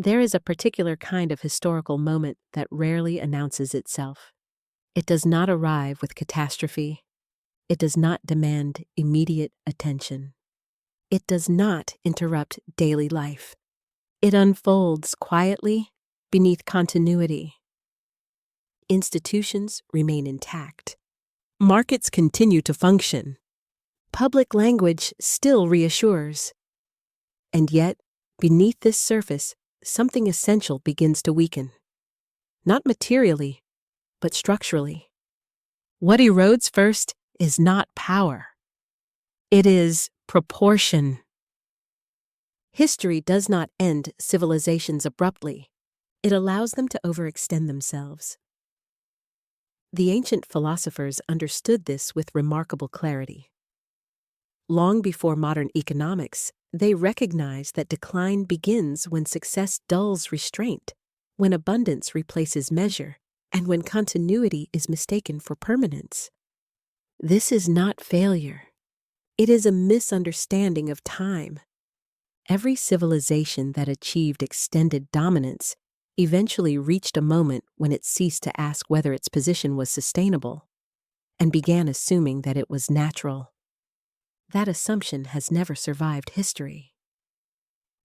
There is a particular kind of historical moment that rarely announces itself. It does not arrive with catastrophe. It does not demand immediate attention. It does not interrupt daily life. It unfolds quietly beneath continuity. Institutions remain intact. Markets continue to function. Public language still reassures. And yet, beneath this surface, something essential begins to weaken. Not materially, but structurally. What erodes first is not power. It is proportion. History does not end civilizations abruptly. It allows them to overextend themselves. The ancient philosophers understood this with remarkable clarity. Long before modern economics, they recognized that decline begins when success dulls restraint, when abundance replaces measure, and when continuity is mistaken for permanence. This is not failure. It is a misunderstanding of time. Every civilization that achieved extended dominance eventually reached a moment when it ceased to ask whether its position was sustainable and began assuming that it was natural. That assumption has never survived history.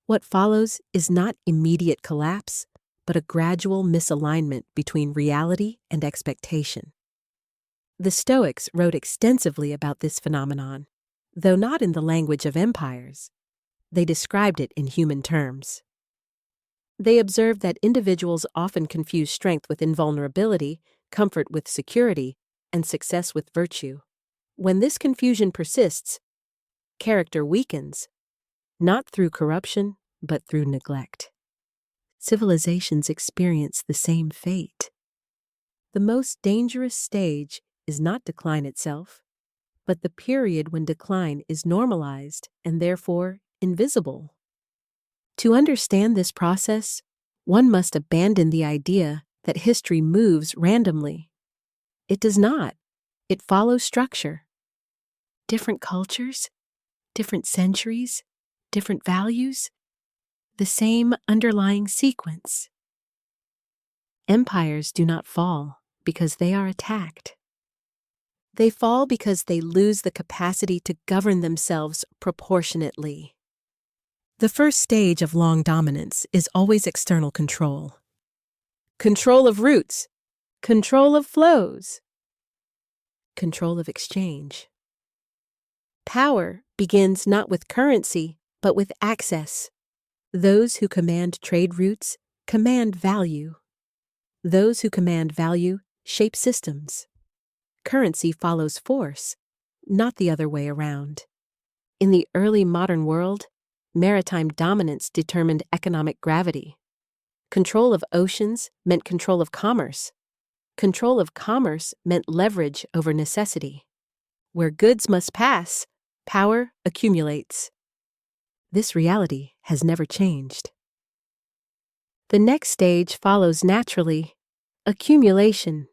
What follows is not immediate collapse, but a gradual misalignment between reality and expectation. The Stoics wrote extensively about this phenomenon, though not in the language of empires. They described it in human terms. They observed that individuals often confuse strength with invulnerability, comfort with security, and success with virtue. When this confusion persists, character weakens, not through corruption, but through neglect. Civilizations experience the same fate. The most dangerous stage is not decline itself, but the period when decline is normalized and therefore invisible. To understand this process, one must abandon the idea that history moves randomly. It does not. It follows structure. Different cultures, different centuries, different values, the same underlying sequence. Empires do not fall because they are attacked. They fall because they lose the capacity to govern themselves proportionately. The first stage of long dominance is always external control. Control of roots, control of flows, control of exchange. Power begins not with currency, but with access. Those who command trade routes command value. Those who command value shape systems. Currency follows force, not the other way around. In the early modern world, maritime dominance determined economic gravity. Control of oceans meant control of commerce. Control of commerce meant leverage over necessity. Where goods must pass, power accumulates. This reality has never changed. The next stage follows naturally: accumulation.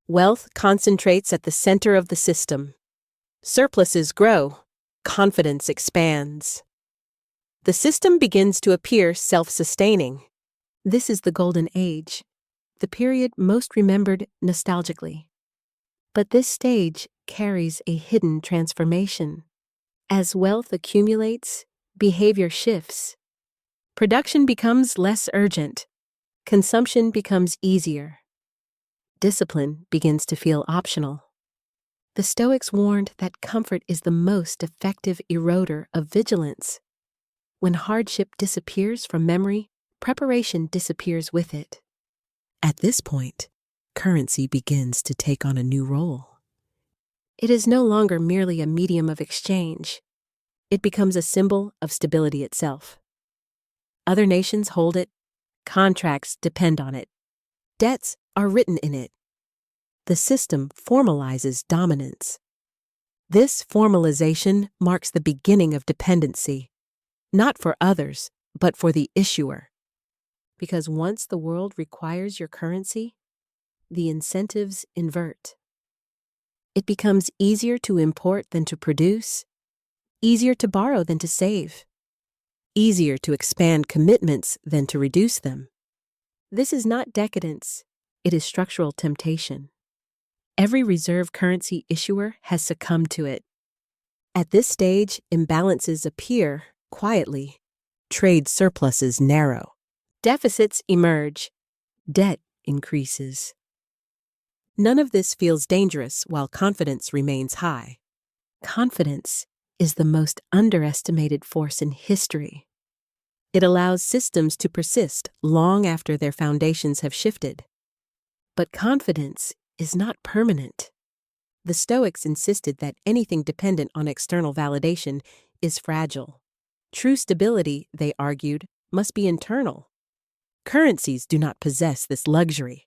Wealth concentrates at the center of the system. Surpluses grow. Confidence expands. The system begins to appear self-sustaining. This is the Golden Age, the period most remembered nostalgically. But this stage carries a hidden transformation. As wealth accumulates, behavior shifts. Production becomes less urgent. Consumption becomes easier. Discipline begins to feel optional. The Stoics warned that comfort is the most effective eroder of vigilance. When hardship disappears from memory, preparation disappears with it. At this point, currency begins to take on a new role. It is no longer merely a medium of exchange. It becomes a symbol of stability itself. Other nations hold it. Contracts depend on it. Debts are written in it. The system formalizes dominance. This formalization marks the beginning of dependency, not for others, but for the issuer. Because once the world requires your currency, the incentives invert. It becomes easier to import than to produce, easier to borrow than to save. easier to expand commitments than to reduce them. This is not decadence, it is structural temptation. Every reserve currency issuer has succumbed to it. At this stage, imbalances appear quietly. Trade surpluses narrow. Deficits emerge. Debt increases. None of this feels dangerous while confidence remains high. Confidence is the most underestimated force in history. It allows systems to persist long after their foundations have shifted. But confidence is not permanent. The Stoics insisted that anything dependent on external validation is fragile. True stability, they argued, must be internal. Currencies do not possess this luxury.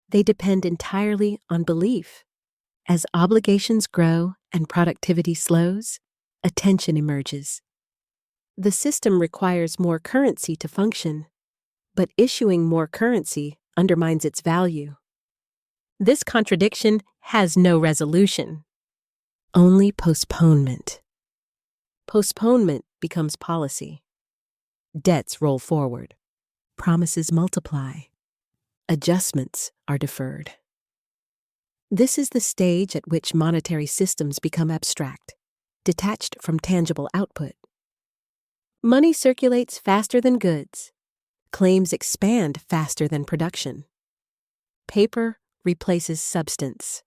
They depend entirely on belief. As obligations grow and productivity slows, a tension emerges. The system requires more currency to function, but issuing more currency undermines its value. This contradiction has no resolution, only postponement. Postponement becomes policy. Debts roll forward. Promises multiply. Adjustments are deferred. This is the stage at which monetary systems become abstract, detached from tangible output. Money circulates faster than goods. Claims expand faster than production. Paper replaces substance.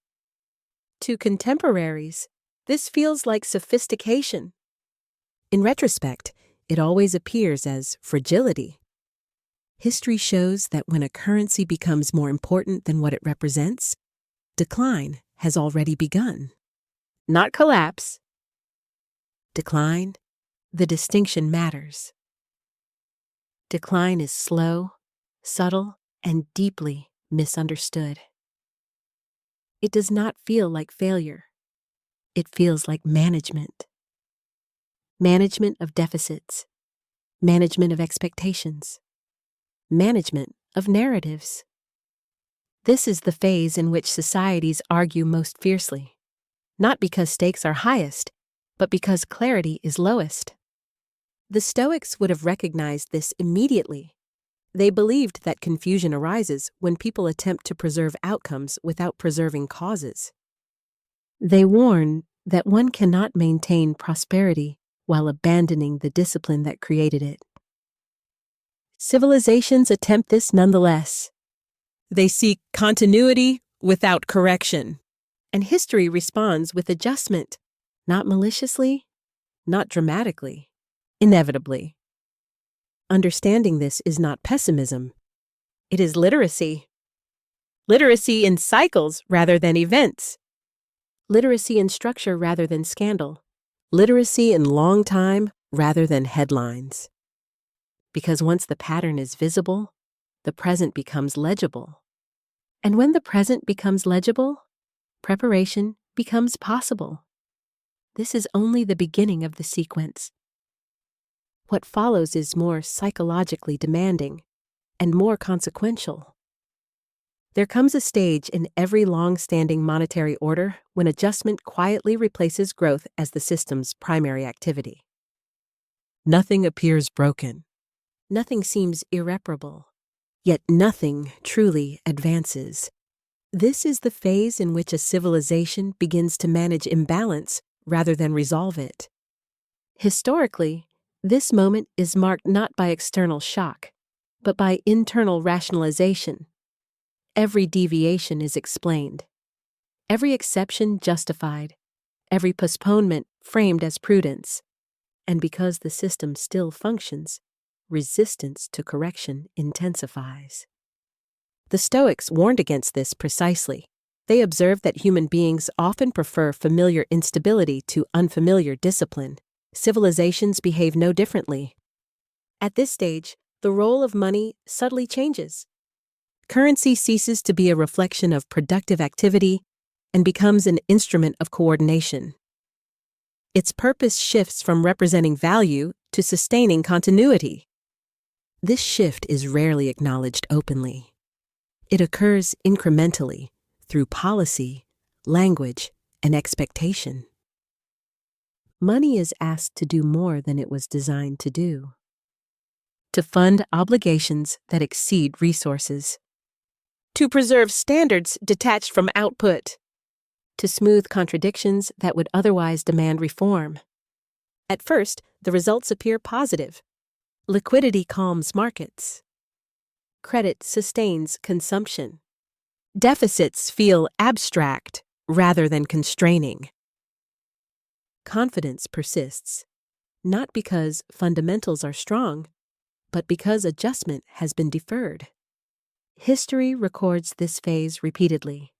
To contemporaries, this feels like sophistication. In retrospect, it always appears as fragility. History shows that when a currency becomes more important than what it represents, decline has already begun. Not collapse. Decline, the distinction matters. Decline is slow, subtle, and deeply misunderstood. It does not feel like failure. It feels like management. Management of deficits. Management of expectations. Management of narratives. This is the phase in which societies argue most fiercely, not because stakes are highest, but because clarity is lowest. The Stoics would have recognized this immediately. They believed that confusion arises when people attempt to preserve outcomes without preserving causes. They warn that one cannot maintain prosperity while abandoning the discipline that created it. Civilizations attempt this nonetheless. They seek continuity without correction, and history responds with adjustment, not maliciously, not dramatically, inevitably. Understanding this is not pessimism. It is literacy. Literacy in cycles rather than events. Literacy in structure rather than scandal. Literacy in long time rather than headlines. Because once the pattern is visible, the present becomes legible. And when the present becomes legible, preparation becomes possible. This is only the beginning of the sequence. What follows is more psychologically demanding and more consequential. There comes a stage in every long-standing monetary order when adjustment quietly replaces growth as the system's primary activity. Nothing appears broken. Nothing seems irreparable. Yet nothing truly advances. This is the phase in which a civilization begins to manage imbalance rather than resolve it. Historically, this moment is marked not by external shock, but by internal rationalization. Every deviation is explained, every exception justified, every postponement framed as prudence. And because the system still functions, resistance to correction intensifies. The Stoics warned against this precisely. They observed that human beings often prefer familiar instability to unfamiliar discipline. Civilizations behave no differently. At this stage, the role of money subtly changes. Currency ceases to be a reflection of productive activity and becomes an instrument of coordination. Its purpose shifts from representing value to sustaining continuity. This shift is rarely acknowledged openly. It occurs incrementally through policy, language, and expectation. Money is asked to do more than it was designed to do. to fund obligations that exceed resources, to preserve standards detached from output, to smooth contradictions that would otherwise demand reform. At first, the results appear positive. Liquidity calms markets. Credit sustains consumption. Deficits feel abstract rather than constraining. Confidence persists, not because fundamentals are strong, but because adjustment has been deferred. History records this phase repeatedly.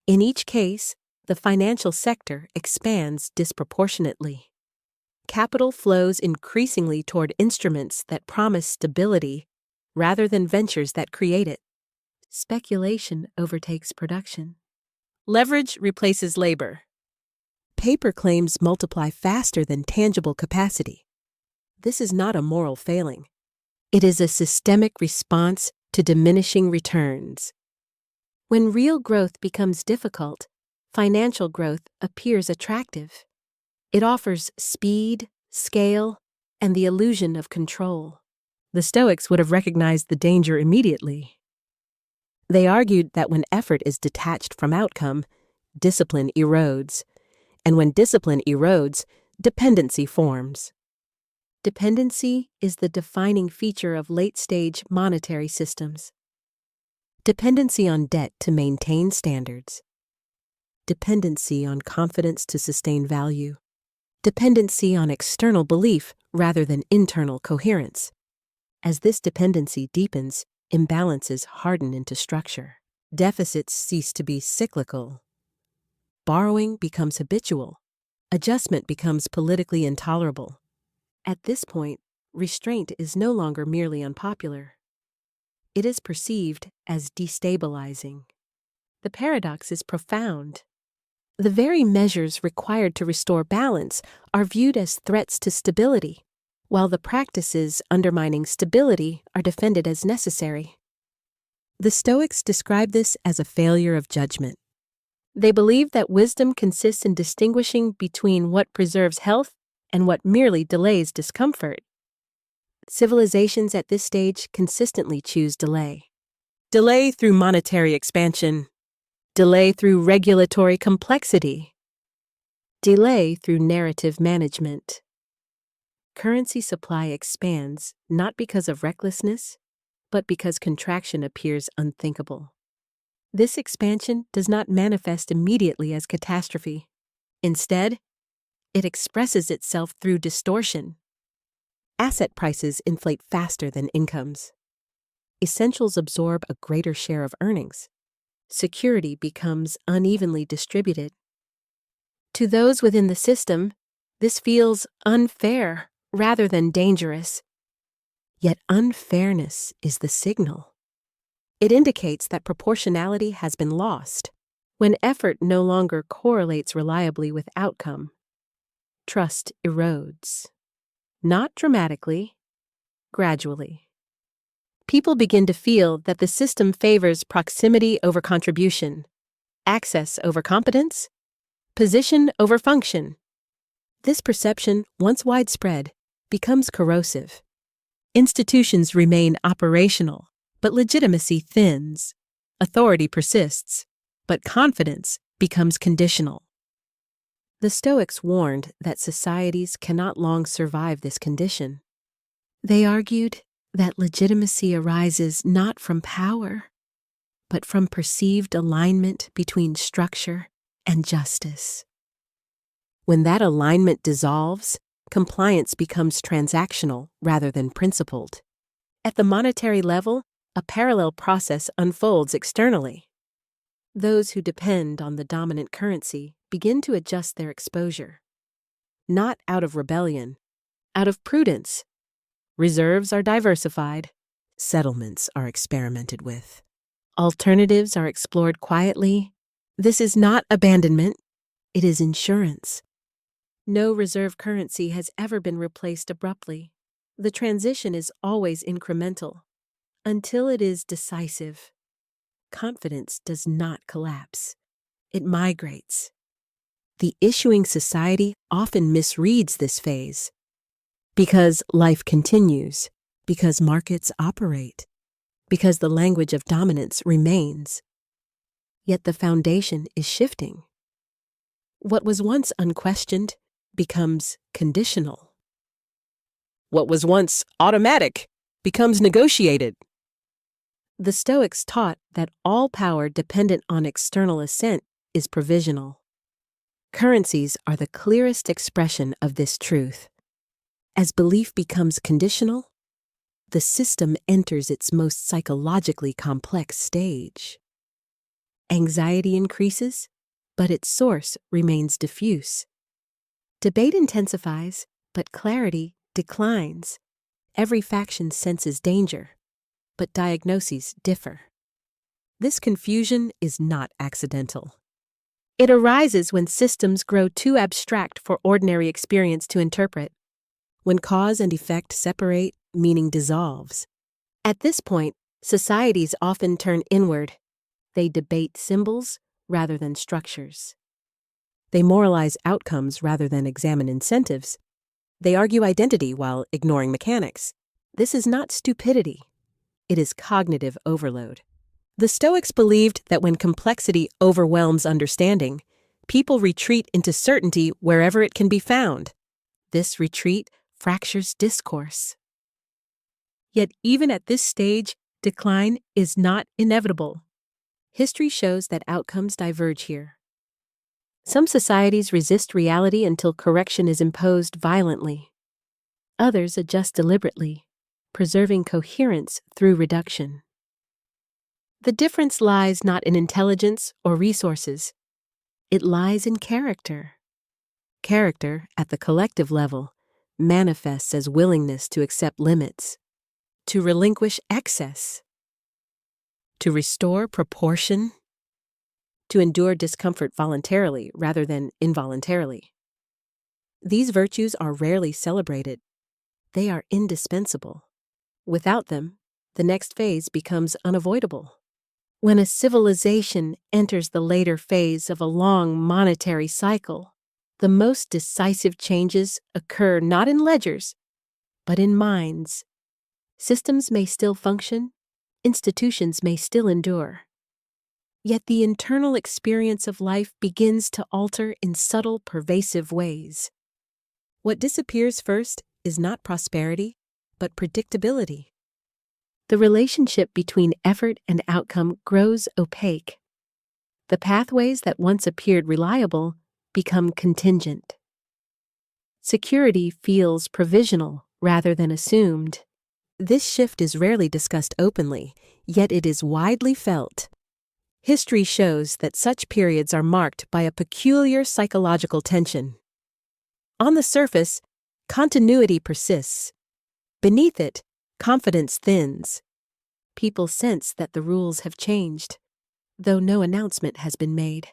In each case, the financial sector expands disproportionately. Capital flows increasingly toward instruments that promise stability rather than ventures that create it. Speculation overtakes production. Leverage replaces labor. Paper claims multiply faster than tangible capacity. This is not a moral failing. It is a systemic response to diminishing returns. When real growth becomes difficult, financial growth appears attractive. It offers speed, scale, and the illusion of control. The Stoics would have recognized the danger immediately. They argued that when effort is detached from outcome, discipline erodes, and when discipline erodes, dependency forms. Dependency is the defining feature of late-stage monetary systems. Dependency on debt to maintain standards. Dependency on confidence to sustain value. Dependency on external belief rather than internal coherence. As this dependency deepens, imbalances harden into structure. Deficits cease to be cyclical. Borrowing becomes habitual. Adjustment becomes politically intolerable. At this point, restraint is no longer merely unpopular. It is perceived as destabilizing. The paradox is profound. The very measures required to restore balance are viewed as threats to stability, while the practices undermining stability are defended as necessary. The Stoics describe this as a failure of judgment. They believe that wisdom consists in distinguishing between what preserves health and what merely delays discomfort. Civilizations at this stage consistently choose delay. Delay through monetary expansion. Delay through regulatory complexity. Delay through narrative management. Currency supply expands not because of recklessness, but because contraction appears unthinkable. This expansion does not manifest immediately as catastrophe. Instead, it expresses itself through distortion. Asset prices inflate faster than incomes. Essentials absorb a greater share of earnings. Security becomes unevenly distributed. To those within the system, this feels unfair rather than dangerous. Yet unfairness is the signal. It indicates that proportionality has been lost. When effort no longer correlates reliably with outcome, trust erodes. Not dramatically, gradually. People begin to feel that the system favors proximity over contribution, access over competence, position over function. This perception, once widespread, becomes corrosive. Institutions remain operational, but legitimacy thins. Authority persists, but confidence becomes conditional. The Stoics warned that societies cannot long survive this condition. They argued that legitimacy arises not from power, but from perceived alignment between structure and justice. When that alignment dissolves, compliance becomes transactional rather than principled. At the monetary level, a parallel process unfolds externally. Those who depend on the dominant currency begin to adjust their exposure. Not out of rebellion, out of prudence. Reserves are diversified. Settlements are experimented with. Alternatives are explored quietly. This is not abandonment, it is insurance. No reserve currency has ever been replaced abruptly. The transition is always incremental, until it is decisive. Confidence does not collapse. It migrates. The issuing society often misreads this phase. Because life continues, because markets operate, because the language of dominance remains. Yet the foundation is shifting. What was once unquestioned becomes conditional. What was once automatic becomes negotiated. The Stoics taught that all power dependent on external assent is provisional. Currencies are the clearest expression of this truth. As belief becomes conditional, the system enters its most psychologically complex stage. Anxiety increases, but its source remains diffuse. Debate intensifies, but clarity declines. Every faction senses danger, but diagnoses differ. This confusion is not accidental. It arises when systems grow too abstract for ordinary experience to interpret. When cause and effect separate, meaning dissolves. At this point, societies often turn inward. They debate symbols rather than structures. They moralize outcomes rather than examine incentives. They argue identity while ignoring mechanics. This is not stupidity. It is cognitive overload. The Stoics believed that when complexity overwhelms understanding, people retreat into certainty wherever it can be found. This retreat fractures discourse. Yet even at this stage, decline is not inevitable. History shows that outcomes diverge here. Some societies resist reality until correction is imposed violently. Others adjust deliberately, preserving coherence through reduction. The difference lies not in intelligence or resources. It lies in character. Character, at the collective level, manifests as willingness to accept limits, to relinquish excess, to restore proportion, to endure discomfort voluntarily rather than involuntarily. These virtues are rarely celebrated. They are indispensable. Without them, the next phase becomes unavoidable. When a civilization enters the later phase of a long monetary cycle, the most decisive changes occur not in ledgers, but in minds. Systems may still function, institutions may still endure. Yet the internal experience of life begins to alter in subtle, pervasive ways. What disappears first is not prosperity, but predictability. The relationship between effort and outcome grows opaque. The pathways that once appeared reliable become contingent. Security feels provisional rather than assumed. This shift is rarely discussed openly, yet it is widely felt. History shows that such periods are marked by a peculiar psychological tension. On the surface, continuity persists. Beneath it, confidence thins. People sense that the rules have changed, though no announcement has been made.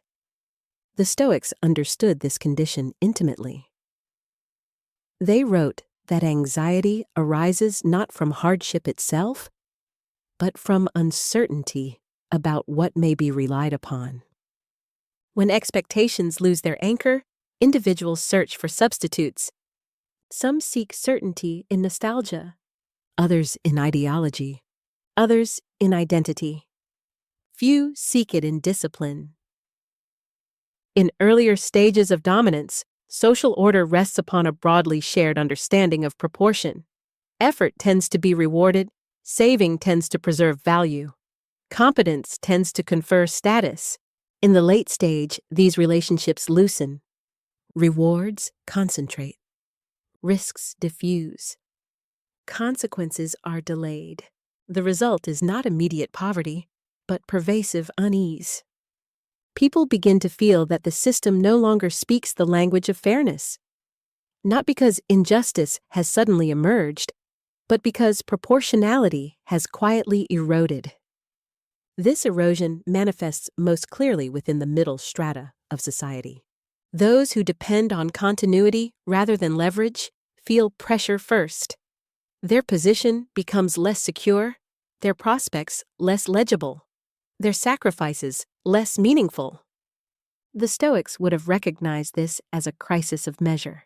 The Stoics understood this condition intimately. They wrote that anxiety arises not from hardship itself, but from uncertainty about what may be relied upon. When expectations lose their anchor, individuals search for substitutes. Some seek certainty in nostalgia, others in ideology, others in identity. Few seek it in discipline. In earlier stages of dominance, social order rests upon a broadly shared understanding of proportion. Effort tends to be rewarded, saving tends to preserve value. Competence tends to confer status. In the late stage, these relationships loosen. Rewards concentrate. Risks diffuse. Consequences are delayed. The result is not immediate poverty, but pervasive unease. People begin to feel that the system no longer speaks the language of fairness. Not because injustice has suddenly emerged, but because proportionality has quietly eroded. This erosion manifests most clearly within the middle strata of society. Those who depend on continuity rather than leverage feel pressure first. Their position becomes less secure, their prospects less legible, their sacrifices less meaningful. The Stoics would have recognized this as a crisis of measure.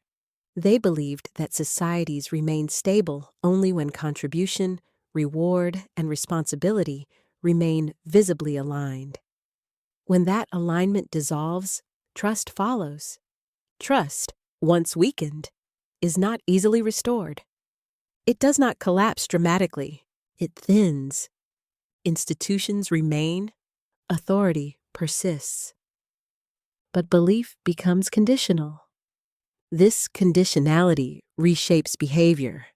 They believed that societies remain stable only when contribution, reward, and responsibility remain visibly aligned. When that alignment dissolves, trust follows. Trust, once weakened, is not easily restored. It does not collapse dramatically. It thins. Institutions remain. Authority persists. But belief becomes conditional. This conditionality reshapes behavior.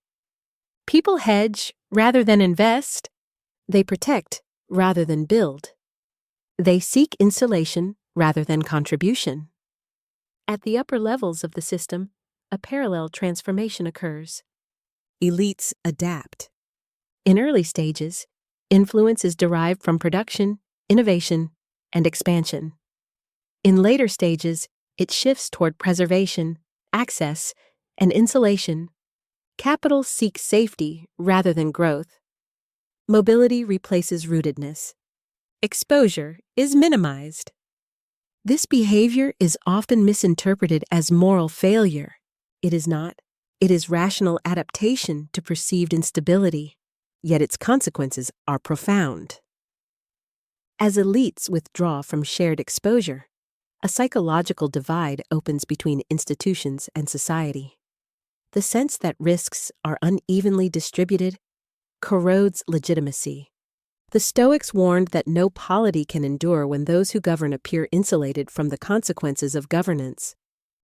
People hedge rather than invest. They protect rather than build. They seek insulation rather than contribution. At the upper levels of the system, a parallel transformation occurs. Elites adapt. In early stages, influence is derived from production, innovation, and expansion. In later stages, it shifts toward preservation, access, and insulation. Capital seeks safety rather than growth. Mobility replaces rootedness. Exposure is minimized. This behavior is often misinterpreted as moral failure. It is not. It is rational adaptation to perceived instability, yet its consequences are profound. As elites withdraw from shared exposure, a psychological divide opens between institutions and society. The sense that risks are unevenly distributed corrodes legitimacy. The Stoics warned that no polity can endure when those who govern appear insulated from the consequences of governance.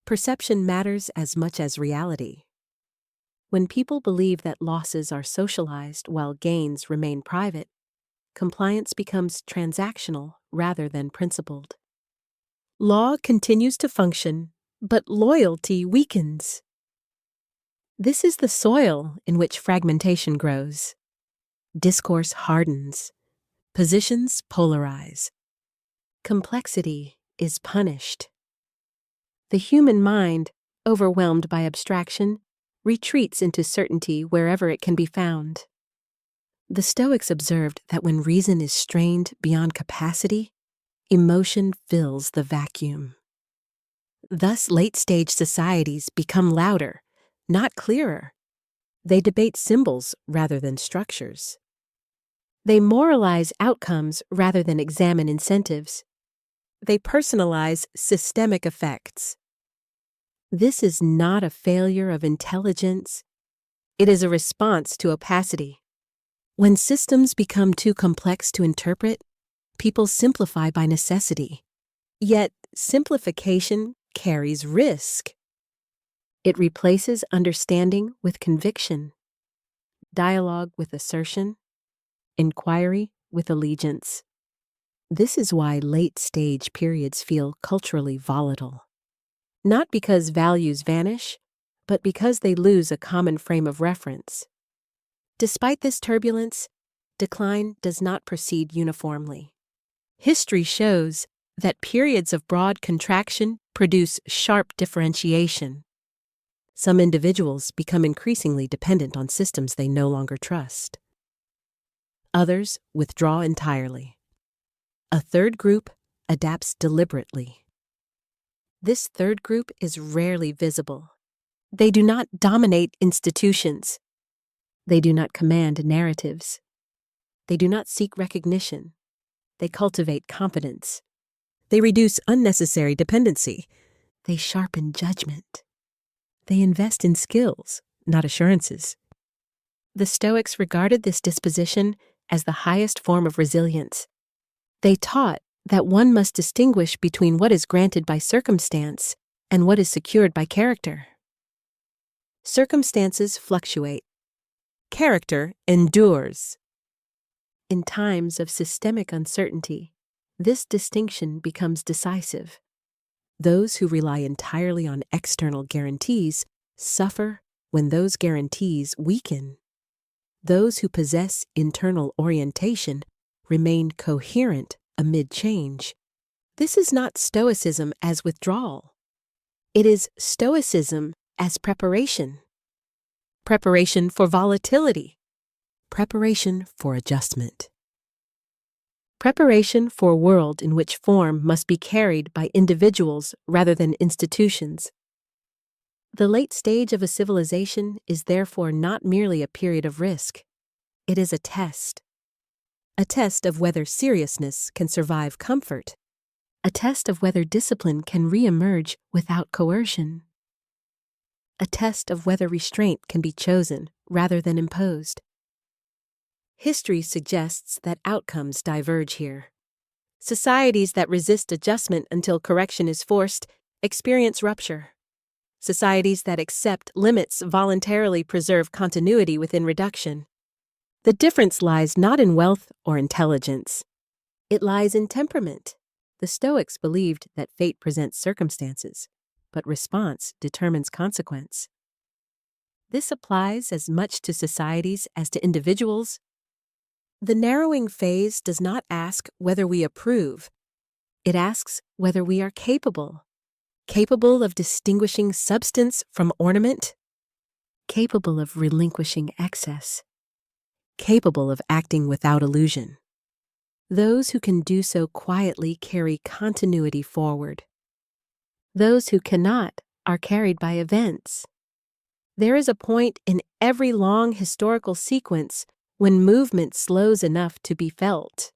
Perception matters as much as reality. When people believe that losses are socialized while gains remain private, compliance becomes transactional rather than principled. Law continues to function, but loyalty weakens. This is the soil in which fragmentation grows. Discourse hardens. Positions polarize. Complexity is punished. The human mind, overwhelmed by abstraction, retreats into certainty wherever it can be found. The Stoics observed that when reason is strained beyond capacity, emotion fills the vacuum. Thus, late-stage societies become louder, not clearer. They debate symbols rather than structures. They moralize outcomes rather than examine incentives. They personalize systemic effects. This is not a failure of intelligence. It is a response to opacity. When systems become too complex to interpret, people simplify by necessity. Yet, simplification carries risk. It replaces understanding with conviction, dialogue with assertion, inquiry with allegiance. This is why late-stage periods feel culturally volatile. Not because values vanish, but because they lose a common frame of reference. Despite this turbulence, decline does not proceed uniformly. History shows that periods of broad contraction produce sharp differentiation. Some individuals become increasingly dependent on systems they no longer trust. Others withdraw entirely. A third group adapts deliberately. This third group is rarely visible. They do not dominate institutions. They do not command narratives. They do not seek recognition. They cultivate competence. They reduce unnecessary dependency. They sharpen judgment. They invest in skills, not assurances. The Stoics regarded this disposition as the highest form of resilience. They taught that one must distinguish between what is granted by circumstance and what is secured by character. Circumstances fluctuate. Character endures. In times of systemic uncertainty, this distinction becomes decisive. Those who rely entirely on external guarantees suffer when those guarantees weaken. Those who possess internal orientation remain coherent amid change. This is not Stoicism as withdrawal. It is Stoicism as preparation. Preparation for volatility. Preparation for adjustment. Preparation for a world in which form must be carried by individuals rather than institutions. The late stage of a civilization is therefore not merely a period of risk. It is a test of whether seriousness can survive comfort, a test of whether discipline can re-emerge without coercion, a test of whether restraint can be chosen rather than imposed. History suggests that outcomes diverge here. Societies that resist adjustment until correction is forced experience rupture. Societies that accept limits voluntarily preserve continuity within reduction. The difference lies not in wealth or intelligence. It lies in temperament. The Stoics believed that fate presents circumstances, but response determines consequence. This applies as much to societies as to individuals. The narrowing phase does not ask whether we approve. It asks whether we are capable of distinguishing substance from ornament, capable of relinquishing excess, capable of acting without illusion. Those who can do so quietly carry continuity forward. Those who cannot are carried by events. There is a point in every long historical sequence when movement slows enough to be felt,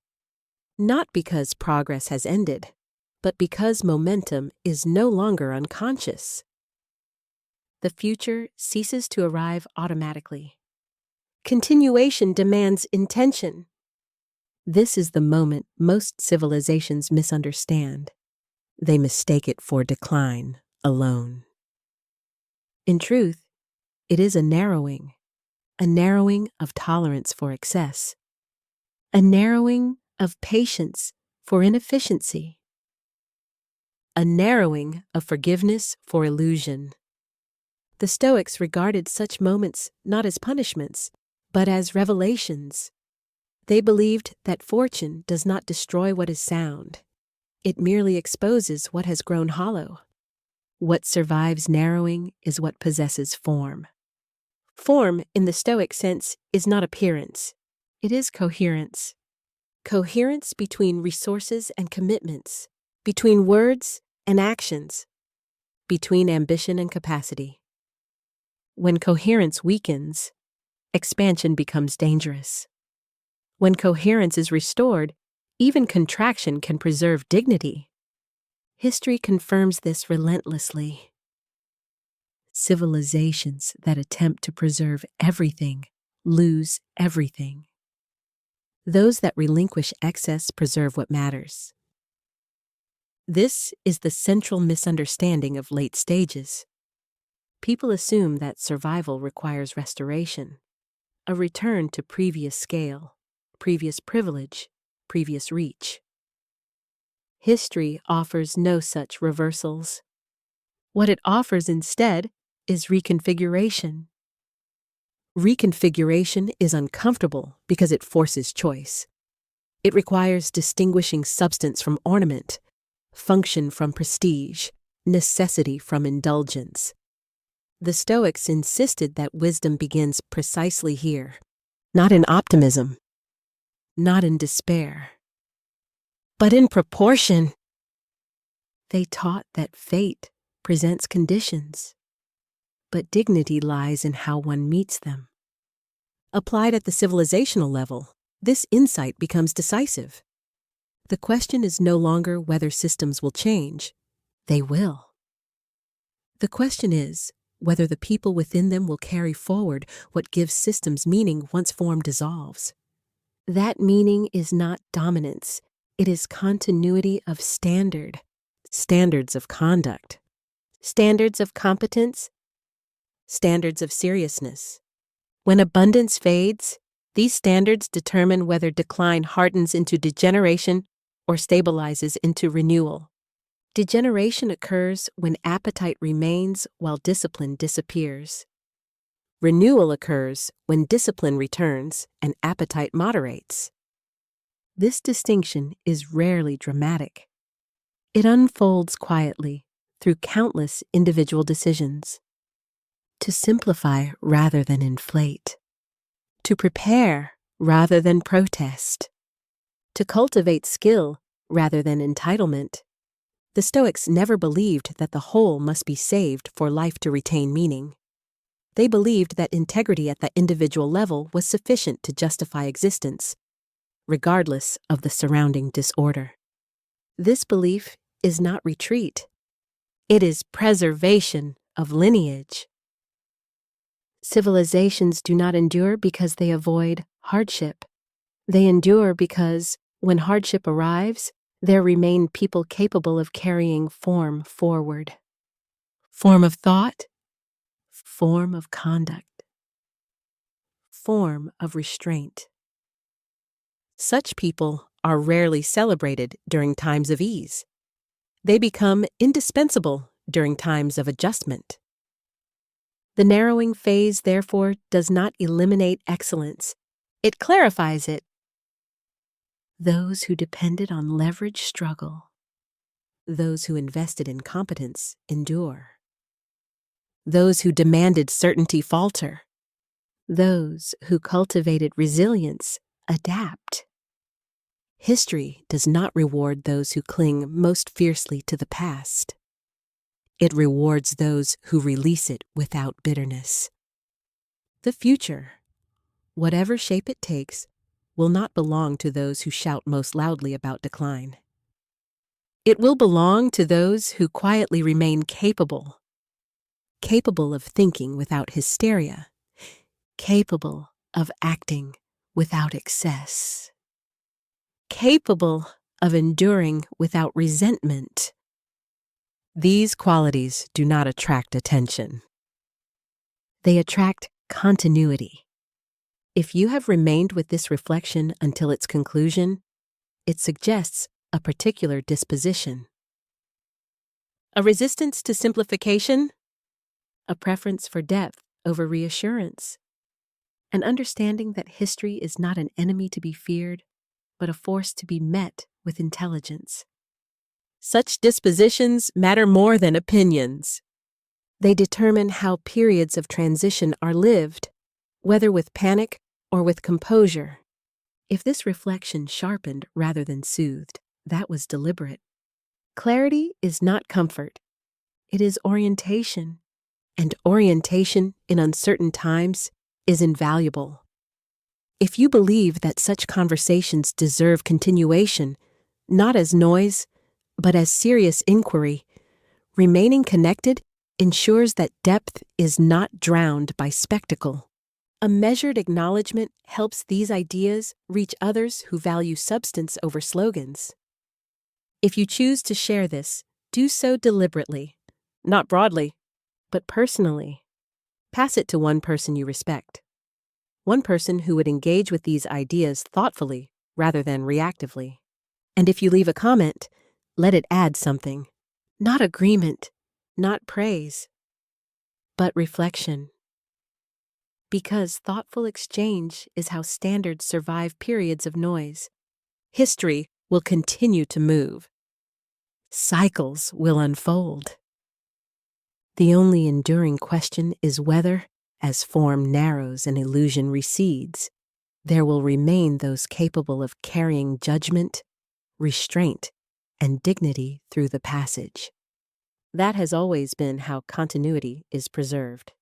not because progress has ended, but because momentum is no longer unconscious. The future ceases to arrive automatically. Continuation demands intention. This is the moment most civilizations misunderstand. They mistake it for decline alone. In truth, it is a narrowing of tolerance for excess, a narrowing of patience for inefficiency, a narrowing of forgiveness for illusion. The Stoics regarded such moments not as punishments, but as revelations. They believed that fortune does not destroy what is sound. It merely exposes what has grown hollow. What survives narrowing is what possesses form. Form, in the Stoic sense, is not appearance. It is coherence. Coherence between resources and commitments, between words and actions, between ambition and capacity. When coherence weakens, expansion becomes dangerous. When coherence is restored, even contraction can preserve dignity. History confirms this relentlessly. Civilizations that attempt to preserve everything lose everything. Those that relinquish excess preserve what matters. This is the central misunderstanding of late stages. People assume that survival requires restoration, a return to previous scale, previous privilege, previous reach. History offers no such reversals. What it offers instead is reconfiguration. Reconfiguration is uncomfortable because it forces choice. It requires distinguishing substance from ornament, function from prestige, necessity from indulgence. The Stoics insisted that wisdom begins precisely here, not in optimism, not in despair, but in proportion. They taught that fate presents conditions, but dignity lies in how one meets them. Applied at the civilizational level, this insight becomes decisive. The question is no longer whether systems will change. They will. The question is whether the people within them will carry forward what gives systems meaning once form dissolves. That meaning is not dominance. It is continuity of standard, standards of conduct, standards of competence, standards of seriousness. When abundance fades, these standards determine whether decline hardens into degeneration or stabilizes into renewal. Degeneration occurs when appetite remains while discipline disappears. Renewal occurs when discipline returns and appetite moderates. This distinction is rarely dramatic. It unfolds quietly through countless individual decisions. To simplify rather than inflate. To prepare rather than protest. To cultivate skill rather than entitlement. The Stoics never believed that the whole must be saved for life to retain meaning. They believed that integrity at the individual level was sufficient to justify existence, regardless of the surrounding disorder. This belief is not retreat. It is preservation of lineage. Civilizations do not endure because they avoid hardship. They endure because, when hardship arrives, there remain people capable of carrying form forward. Form of thought, form of conduct, form of restraint. Such people are rarely celebrated during times of ease. They become indispensable during times of adjustment. The narrowing phase, therefore, does not eliminate excellence. It clarifies it. Those who depended on leverage struggle. Those who invested in competence endure. Those who demanded certainty falter. Those who cultivated resilience adapt. History does not reward those who cling most fiercely to the past. It rewards those who release it without bitterness. The future, whatever shape it takes, will not belong to those who shout most loudly about decline. It will belong to those who quietly remain capable of thinking without hysteria, capable of acting without excess, capable of enduring without resentment. These qualities do not attract attention. They attract continuity. If you have remained with this reflection until its conclusion, it suggests a particular disposition. A resistance to simplification, a preference for depth over reassurance, an understanding that history is not an enemy to be feared, but a force to be met with intelligence. Such dispositions matter more than opinions. They determine how periods of transition are lived, whether with panic or with composure. If this reflection sharpened rather than soothed, that was deliberate. Clarity is not comfort. It is orientation, and orientation in uncertain times is invaluable. If you believe that such conversations deserve continuation, not as noise, but as serious inquiry, remaining connected ensures that depth is not drowned by spectacle. A measured acknowledgement helps these ideas reach others who value substance over slogans. If you choose to share this, do so deliberately, not broadly, but personally. Pass it to one person you respect. One person who would engage with these ideas thoughtfully rather than reactively. And if you leave a comment, let it add something. Not agreement, not praise, but reflection. Because thoughtful exchange is how standards survive periods of noise. History will continue to move. Cycles will unfold. The only enduring question is whether, as form narrows and illusion recedes, there will remain those capable of carrying judgment, restraint, and dignity through the passage. That has always been how continuity is preserved.